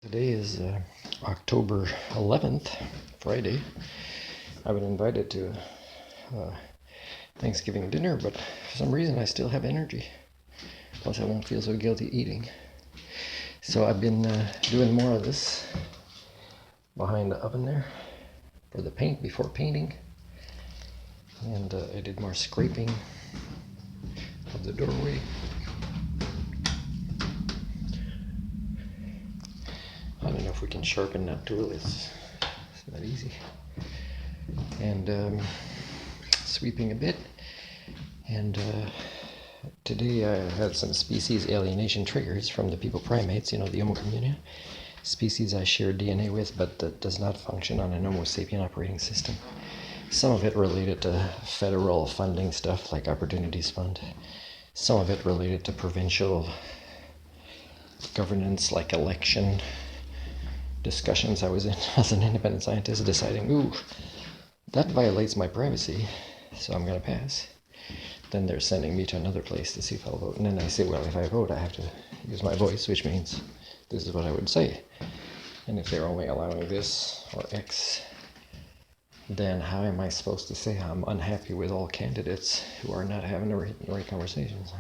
Today is October 11th, Friday. I've been invited to Thanksgiving dinner, but for some reason I still have energy. Plus I won't feel so guilty eating. So I've been doing more of this behind the oven there for the paint before painting. And I did more scraping of the doorway. I don't know if we can sharpen that tool. It's not easy. And sweeping a bit. And today I had some species alienation triggers from the people primates, the Homo community. Species I share DNA with, but that does not function on an Homo sapien operating system. Some of it related to federal funding stuff like Opportunities Fund. Some of it related to provincial governance like election discussions I was in as an independent scientist, deciding, ooh, that violates my privacy, so I'm going to pass. Then they're sending me to another place to see if I'll vote. And then I say, well, if I vote, I have to use my voice, which means this is what I would say. And if they're only allowing this or X, then how am I supposed to say I'm unhappy with all candidates who are not having the right conversations?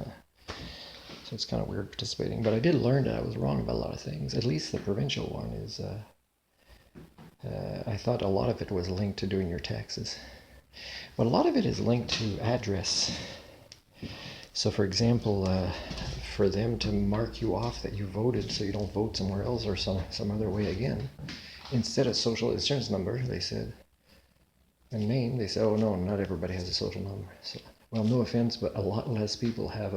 So it's kind of weird participating. But I did learn that I was wrong about a lot of things. At least the provincial one is, I thought a lot of it was linked to doing your taxes. But a lot of it is linked to address. So for example, for them to mark you off that you voted so you don't vote somewhere else or some other way again, instead of social insurance number, they said, and name, they said, oh no, not everybody has a social number. So, well, no offense, but a lot less people have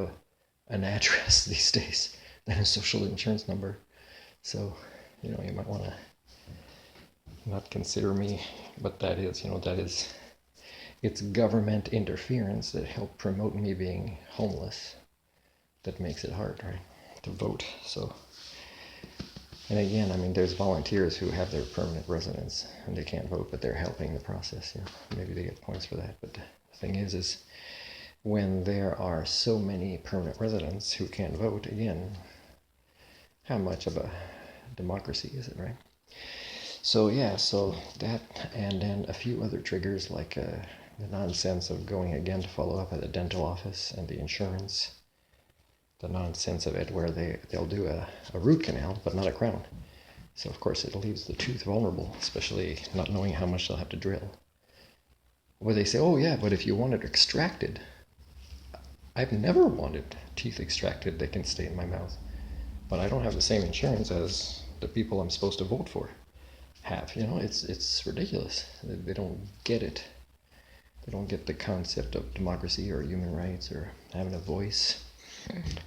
an address these days than a social insurance number. So, you might want to not consider me, but that is, it's government interference that helped promote me being homeless that makes it hard, right, to vote. So, and again, there's volunteers who have their permanent residence and they can't vote, but they're helping the process. Maybe they get points for that. But the thing is when there are so many permanent residents who can't vote, again, how much of a democracy is it, right? So yeah, so that, and then a few other triggers like the nonsense of going again to follow up at the dental office and the insurance. The nonsense of it where they'll do a root canal, but not a crown. So of course it leaves the tooth vulnerable, especially not knowing how much they'll have to drill. Where they say, oh yeah, but if you want it extracted, I've never wanted teeth extracted that can stay in my mouth. But I don't have the same insurance as the people I'm supposed to vote for have. It's ridiculous. They don't get it. They don't get the concept of democracy or human rights or having a voice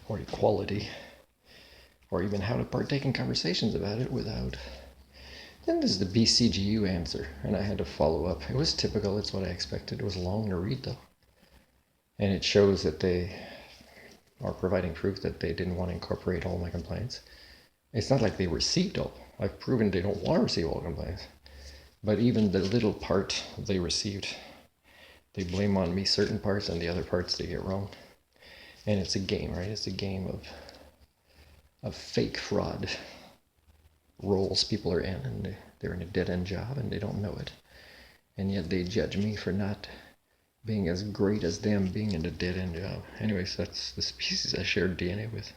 or equality, or even how to partake in conversations about it without. Then there's the BCGU answer, and I had to follow up. It was typical, it's what I expected. It was long to read though. And it shows that they are providing proof that they didn't want to incorporate all my complaints. It's not like they received all. I've proven they don't want to receive all complaints. But even the little part they received, they blame on me certain parts and the other parts they get wrong. And it's a game, right? It's a game of fake fraud roles people are in, and they're in a dead-end job and they don't know it. And yet they judge me for not being as great as them being in a dead-end job. Anyways, that's the species I shared DNA with.